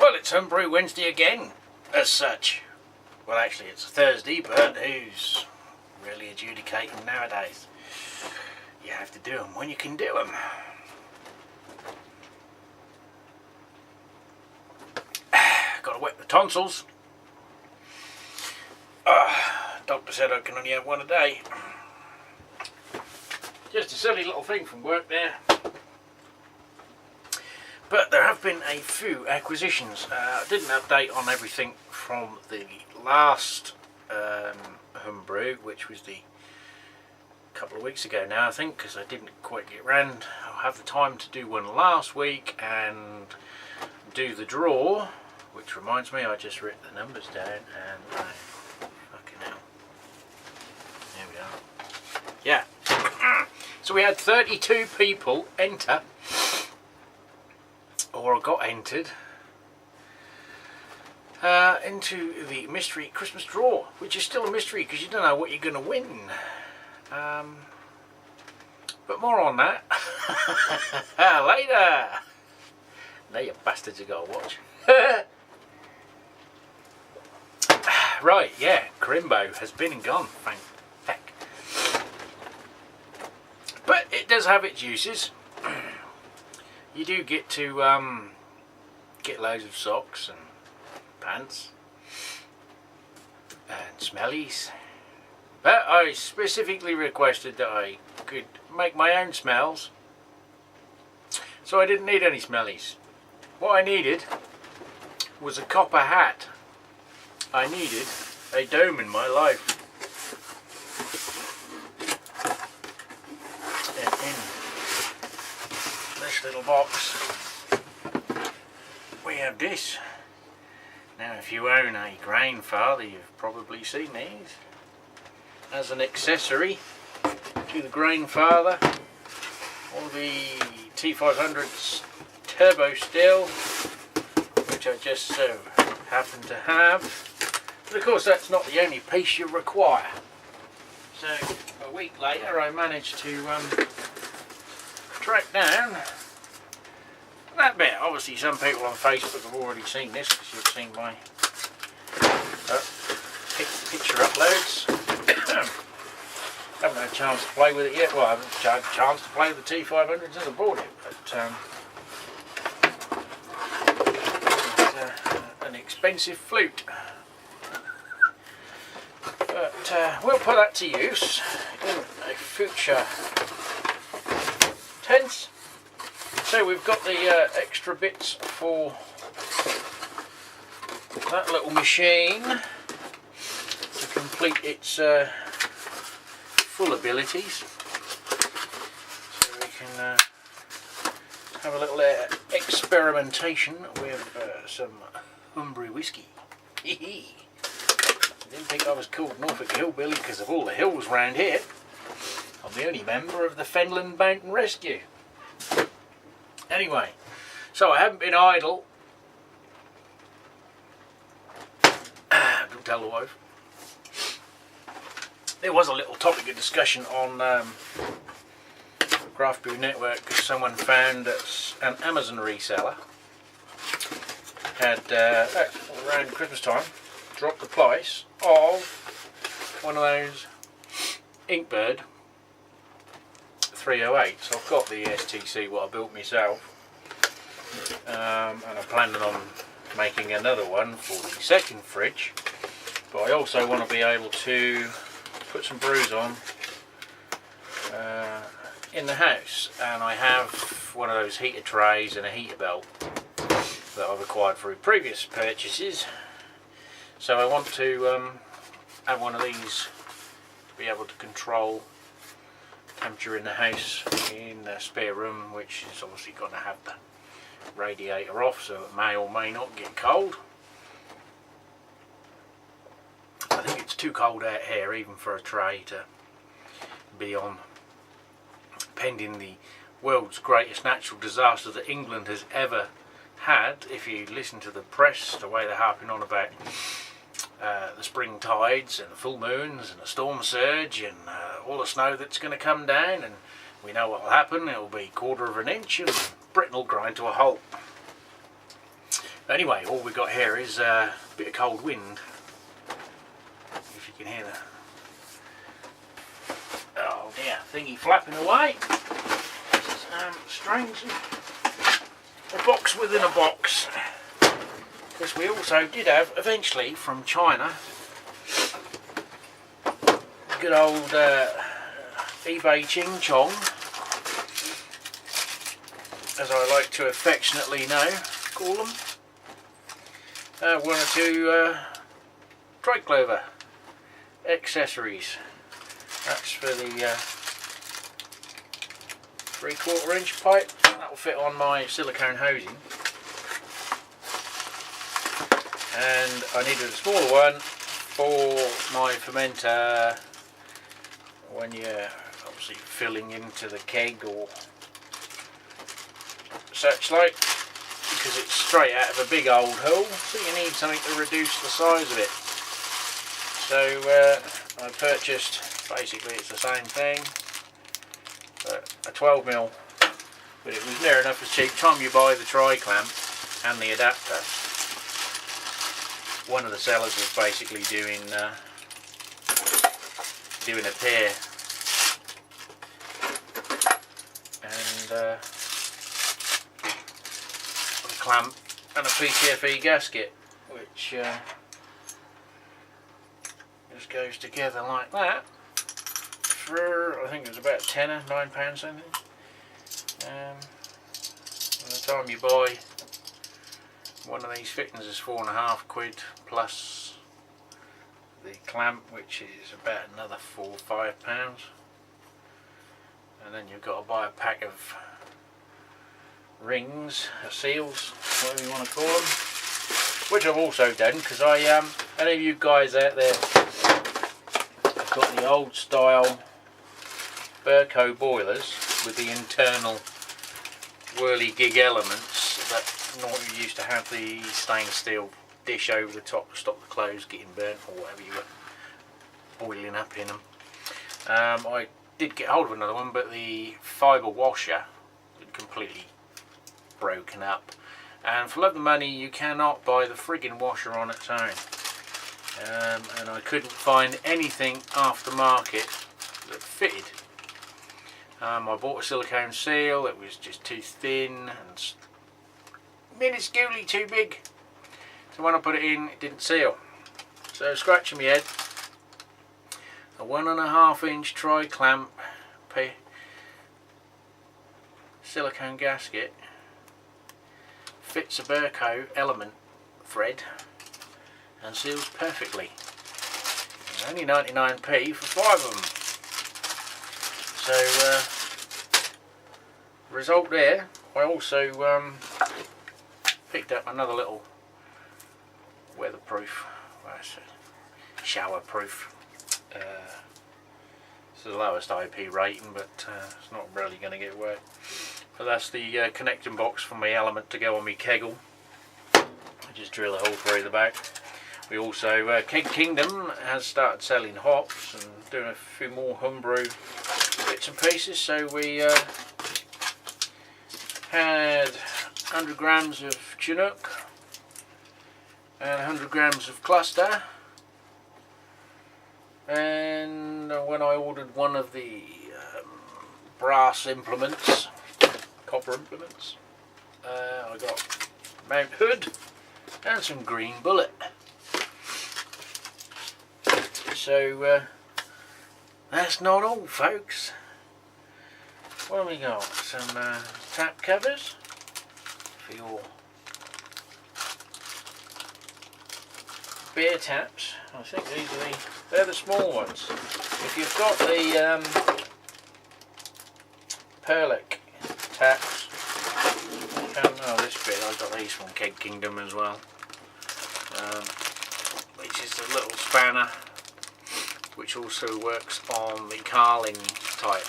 Well, it's Homebrew Wednesday again, as such. Well, actually, it's a Thursday, but who's really adjudicating nowadays? You have to do them when you can do them. Got to wet the tonsils. Doctor said I can only have one a day. Just a silly little thing from work there. But there have been a few acquisitions. I did an update on everything from the last Homebrew, which was a couple of weeks ago now, I think, because I didn't quite get round. I'll have the time to do one last week and do the draw, which reminds me I just wrote the numbers down and fucking hell. There we are. Yeah. So we had 32 people enter, or got entered, into the mystery Christmas draw, which is still a mystery because you don't know what you're going to win. But more on that later. Now you bastards have got to watch. Right, yeah, Crimbo has been and gone, thank heck. But it does have its uses. You do get to get loads of socks and pants and smellies. But I specifically requested that I could make my own smells, so I didn't need any smellies. What I needed was a copper hat. I needed a dome in my life. And in this little box we have this. Now if you own a grandfather, you've probably seen these as an accessory to the grandfather, or the T500's turbo still, which I just so happen to have. But of course that's not the only piece you require. So a week later I managed to track down that bit. Obviously some people on Facebook have already seen this because you've seen my picture uploads. Haven't had a chance to play with it yet. Well, I haven't had a chance to play with the T500 since I bought it, but it's an expensive flute. But we'll put that to use in a future tense. So we've got the extra bits for that little machine to complete its full abilities. So we can have a little experimentation with some homebrew whiskey. I didn't think I was called Norfolk Hillbilly because of all the hills round here. I'm the only member of the Fenland Mountain Rescue. Anyway, so I haven't been idle. Don't tell the wife. There was a little topic of discussion on Craft Brew Network because someone found that an Amazon reseller had, around Christmas time, dropped the price of one of those Inkbird 308s. I've got the STC, what I built myself, and I'm planning on making another one for the second fridge, but I also want to be able to put some brews on in the house, and I have one of those heater trays and a heater belt that I've acquired through previous purchases. So I want to have one of these to be able to control temperature in the house in the spare room, which is obviously going to have the radiator off, so it may or may not get cold. I think it's too cold out here even for a tray to be on, pending the world's greatest natural disaster that England has ever had. If you listen to the press, the way they're harping on about the spring tides and the full moons and the storm surge and all the snow that's going to come down, and we know what will happen. It will be 1/4 of an inch and Britain will grind to a halt. Anyway, all we got here is a bit of cold wind, if you can hear that. Oh dear, thingy flapping away. This is strange. A box within a box. Because we also did have, eventually, from China, good old eBay Ching Chong, as I like to affectionately call them. One or two dry clover accessories. That's for the 3/4 inch pipe. That will fit on my silicone hosing. And I needed a smaller one for my fermenter when you're obviously filling into the keg or such like, because it's straight out of a big old hull, so you need something to reduce the size of it. So I purchased, basically it's the same thing, but a 12mm, but it was near enough as cheap. Time you buy the tri-clamp and the adapter, one of the sellers was basically doing a pair, and a clamp and a PTFE gasket, which just goes together like that for, I think it was about £10, £9 something. And by the time you buy one of these fittings is £4.50 plus the clamp, which is about another £4 or £5, and then you've got to buy a pack of rings, seals, whatever you want to call them, which I've also done, because any of you guys out there have got the old style Burco boilers with the internal whirly gig elements that normally used to have the stainless steel dish over the top to stop the clothes getting burnt or whatever you were boiling up in them. I did get hold of another one, but the fibre washer had completely broken up, and for love of money you cannot buy the friggin' washer on its own, and I couldn't find anything aftermarket that fitted. I bought a silicone seal that was just too thin and minusculely too big, so when I put it in it didn't seal. So scratching my head, a 1.5 inch tri-clamp silicone gasket fits a Burco element thread and seals perfectly. And only 99p for 5 of them. So result there. I also picked up another little weatherproof, showerproof. It's the lowest IP rating, but it's not really going to get wet. So that's the connecting box for my element to go on my keggle. I just drill a hole through the back. We also, Keg Kingdom has started selling hops and doing a few more homebrew bits and pieces. So we had 100 grams of Chinook and 100 grams of cluster. And when I ordered one of the brass implements, copper implements, I got Mount Hood and some green bullet. So that's not all, folks. What have we got? Some tap covers for your beer taps. I think these are they're the small ones. If you've got the Perlick taps, this bit, I've got these from Keg Kingdom as well, which is a little spanner which also works on the Carling type.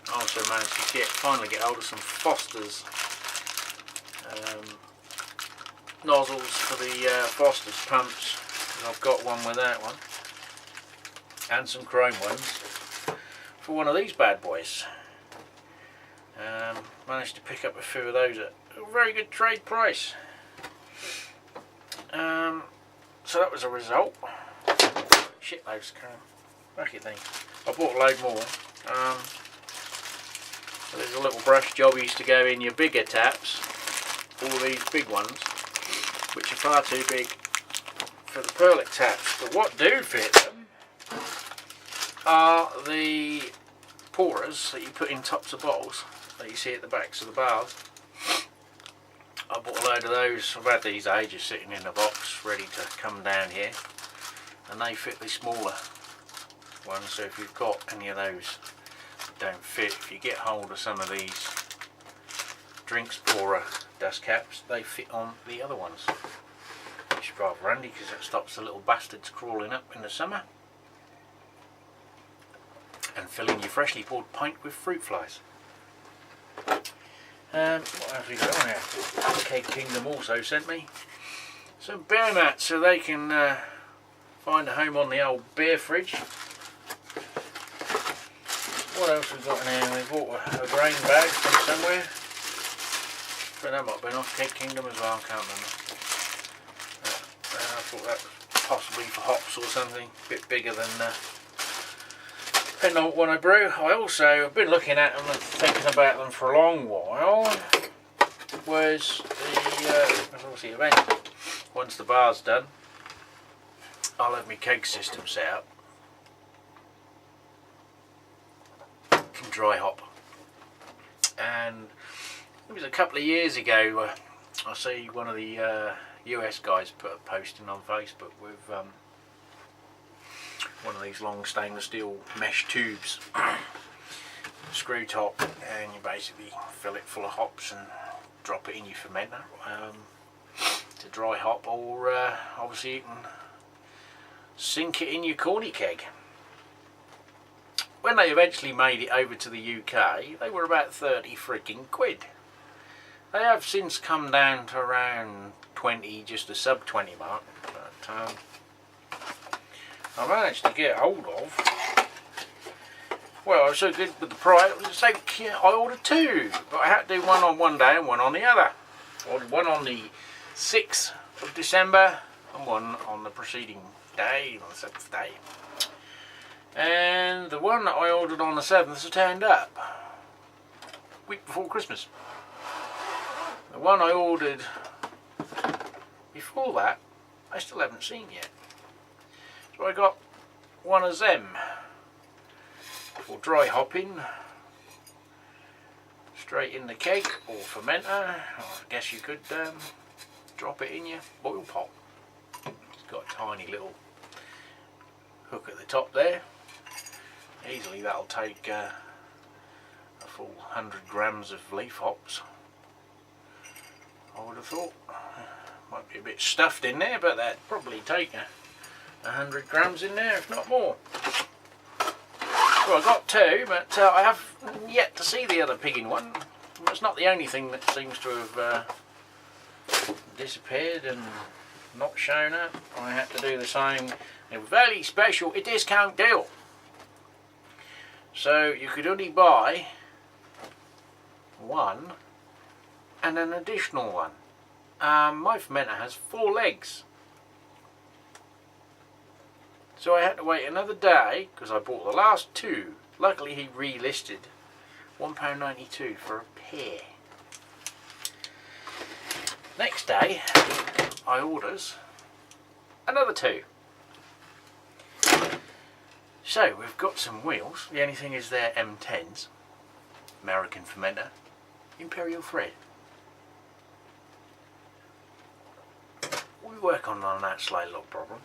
I also managed to finally get hold of some Foster's nozzles for the Foster's pumps, because I've got one with that one, and some chrome ones for one of these bad boys. Managed to pick up a few of those at a very good trade price. So that was a result. Shitloads of racket thing. I bought a load more. So there's a little brush job used to go in your bigger taps, all these big ones, which are far too big for the perlet taps. But what do fit them are the pourers that you put in tops of bottles that you see at the backs of the bars. I bought a load of those. I've had these ages sitting in a box ready to come down here, and they fit the smaller ones. So if you've got any of those that don't fit, if you get hold of some of these drinks pourer dust caps, they fit on the other ones, which is rather handy because it stops the little bastards crawling up in the summer and filling your freshly poured pint with fruit flies. What else we got on here? Keg Kingdom also sent me some bear mats so they can find a home on the old beer fridge. What else we got in here? We bought a grain bag from somewhere. But that might have been off Keg Kingdom as well, I can't remember. I thought that was possibly for hops or something, a bit bigger than depending on what one I brew. I also have been looking at them and thinking about them for a long while. Was the obviously event. Once the bar's done, I'll have my keg system set up. Can dry hop. And it was a couple of years ago. I see one of the US guys put a posting on Facebook with one of these long stainless steel mesh tubes, screw top, and you basically fill it full of hops and drop it in your fermenter to dry hop, or obviously you can sink it in your corny keg. When they eventually made it over to the UK, they were about 30 freaking quid. They have since come down to around 20, just a sub 20 mark, but I managed to get hold of, well, I was so good with the price, so I ordered two, but I had to do one on one day and one on the other. I ordered one on the 6th of December and one on the preceding day, on the 7th day. And the one that I ordered on the 7th has turned up, week before Christmas. The one I ordered before that, I still haven't seen yet. So I got one of them for dry hopping, straight in the keg or fermenter. I guess you could drop it in your boil pot. It's got a tiny little hook at the top there. Easily that'll take a full 100 grams of leaf hops, I would have thought. Might be a bit stuffed in there, but that'd probably take 100 grams in there, if not more. Well, I got two, but I have yet to see the other pig in one. It's not the only thing that seems to have disappeared and not shown up. I had to do the same. A very special discount deal. So you could only buy one and an additional one. My fermenter has 4 legs. So I had to wait another day because I bought the last 2. Luckily he relisted £1.92 for a pair. Next day I orders another 2. So we've got some wheels. The only thing is they're M10s, American fermenter, Imperial thread. We work on that slight little problem.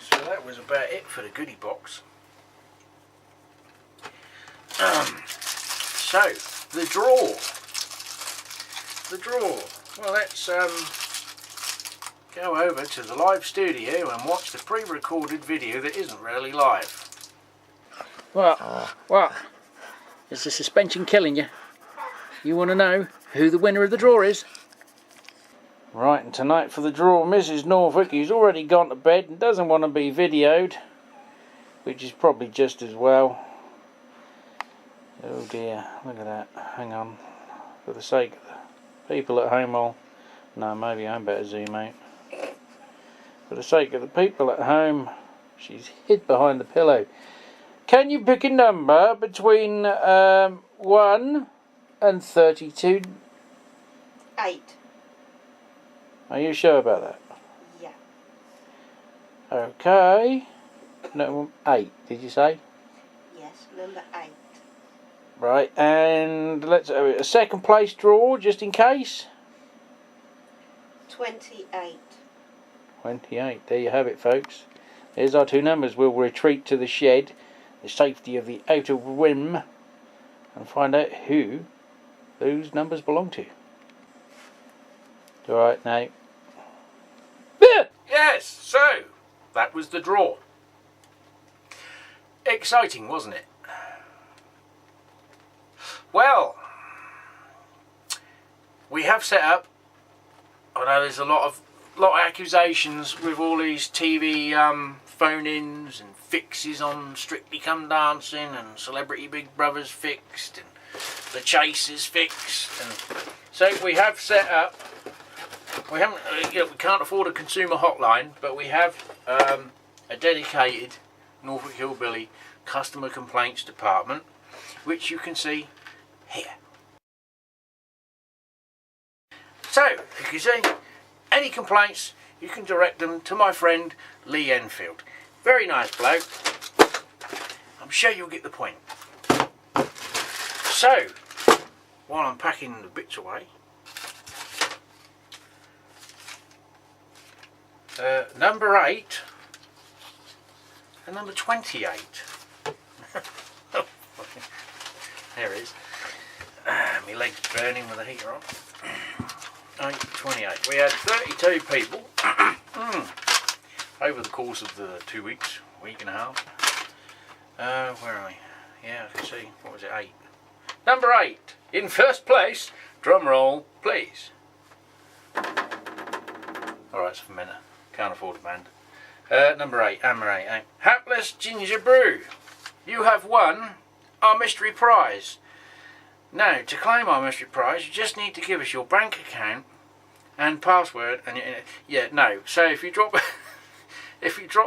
So that was about it for the goodie box. So the draw. Well, let's go over to the live studio and watch the pre-recorded video that isn't really live. What? Is the suspension killing you? You want to know who the winner of the draw is? Right, and tonight for the draw, Mrs. Norfolk, who's already gone to bed and doesn't want to be videoed, which is probably just as well. Oh dear, look at that. Hang on, for the sake of people at home will... No, maybe I'm better zoom out. For the sake of the people at home, she's hid behind the pillow. Can you pick a number between 1 and 32? 8. Are you sure about that? Yeah. Okay. No, 8, did you say? Yes, number 8. Right, and let's have a second place draw, just in case. 28. 28, there you have it, folks. There's our two numbers. We'll retreat to the shed, the safety of the outer rim, and find out who those numbers belong to. Alright, now. Yes, so that was the draw. Exciting, wasn't it? Well, we have set up. I know there's a lot of accusations with all these TV phone-ins and fixes on Strictly Come Dancing and Celebrity Big Brother's fixed and the Chase is fixed, and so we have set up. We haven't, we can't afford a consumer hotline, but we have a dedicated Norfolk Hillbilly customer complaints department, which you can see here. So, if you see any complaints, you can direct them to my friend Lee Enfield. Very nice bloke. I'm sure you'll get the point. So, while I'm packing the bits away, number 8 and number 28. There it is. My leg's burning with the heater on. 28. We had 32 people over the course of the 2 weeks, week and a half. Where are we? Yeah, I can see. What was it? 8. Number 8 in first place. Drum roll, please. Alright, it's for a minute. Can't afford a band. Number 8. Hapless Ginger Brew. You have won our mystery prize. Now, to claim our mystery prize, you just need to give us your bank account and password. And so if you drop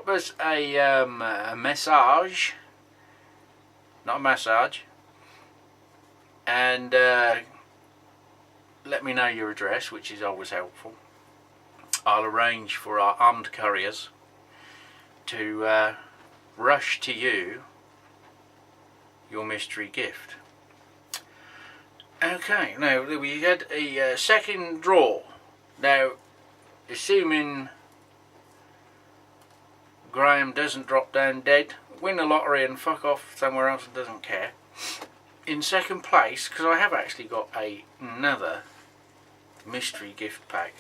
us a message, not a massage, and let me know your address, which is always helpful, I'll arrange for our armed couriers to rush to you your mystery gift. Okay, now we had a second draw. Now, assuming Graham doesn't drop down dead, win the lottery and fuck off somewhere else and doesn't care. In second place, because I have actually got another mystery gift pack.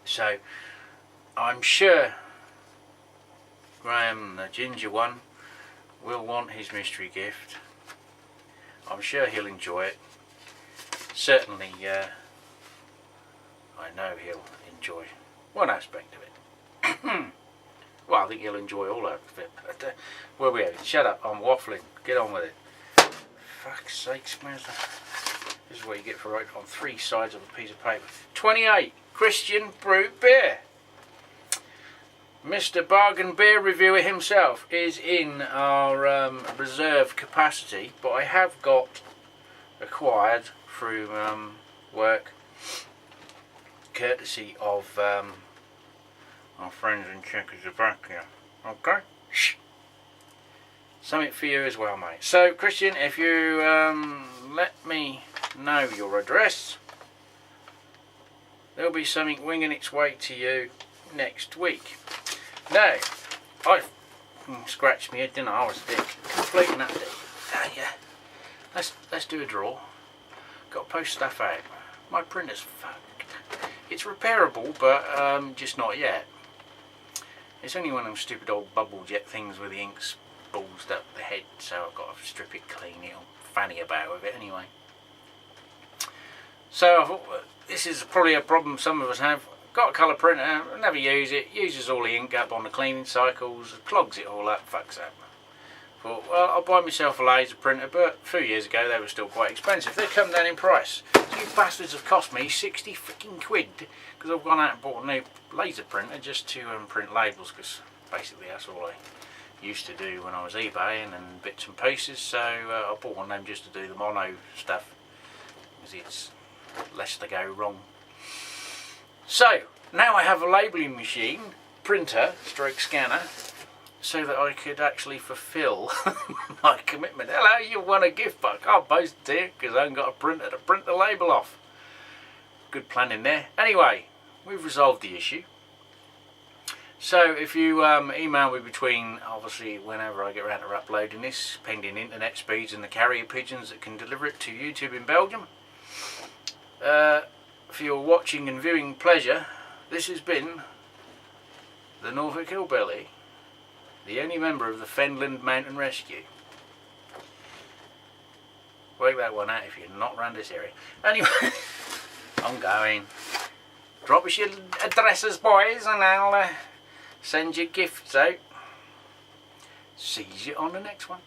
So, I'm sure Graham, the ginger one, will want his mystery gift. I'm sure he'll enjoy it. Certainly, I know he'll enjoy one aspect of it. Well, I think he'll enjoy all of it. But, where we at? Shut up, I'm waffling. Get on with it. Fuck's sakes, man. This is what you get for writing on 3 sides of a piece of paper. 28. Christian Brew Beer. Mr. Bargain Beer Reviewer himself is in our reserve capacity, but I have got acquired through work, courtesy of our friends in Czechoslovakia. Okay? Shh. Something for you as well, mate. So, Christian, if you let me know your address, there'll be something winging its way to you next week. Now, I scratched my head, didn't I? I was a dick. Completing that day. Yeah. Let's do a draw. Got to post stuff out. My printer's fucked. It's repairable, but just not yet. It's only one of them stupid old bubble jet things where the ink's ballsed up the head, so I've got to strip it clean. It'll fanny about with it anyway. So I thought, this is probably a problem some of us have. Got a colour printer, never use it, uses all the ink up on the cleaning cycles, clogs it all up, fucks up. Thought, well, I'll buy myself a laser printer, but a few years ago they were still quite expensive. They've come down in price. These bastards have cost me 60 freaking quid because I've gone out and bought a new laser printer just to print labels, because basically that's all I used to do when I was eBaying and bits and pieces. So I bought one of them just to do the mono stuff, because it's less to go wrong. So now I have a labelling machine, printer, stroke scanner, so that I could actually fulfil my commitment. Hello, you won a gift, but I can't boast it here because I haven't got a printer to print the label off. Good planning there. Anyway, we've resolved the issue. So if you email me between, obviously, whenever I get around to uploading this, pending internet speeds and the carrier pigeons that can deliver it to YouTube in Belgium, for your watching and viewing pleasure, this has been the Norfolk Hillbilly, the only member of the Fenland Mountain Rescue. Work that one out if you're not around this area. Anyway, I'm going. Drop us your addresses, boys, and I'll send you gifts out. See you on the next one.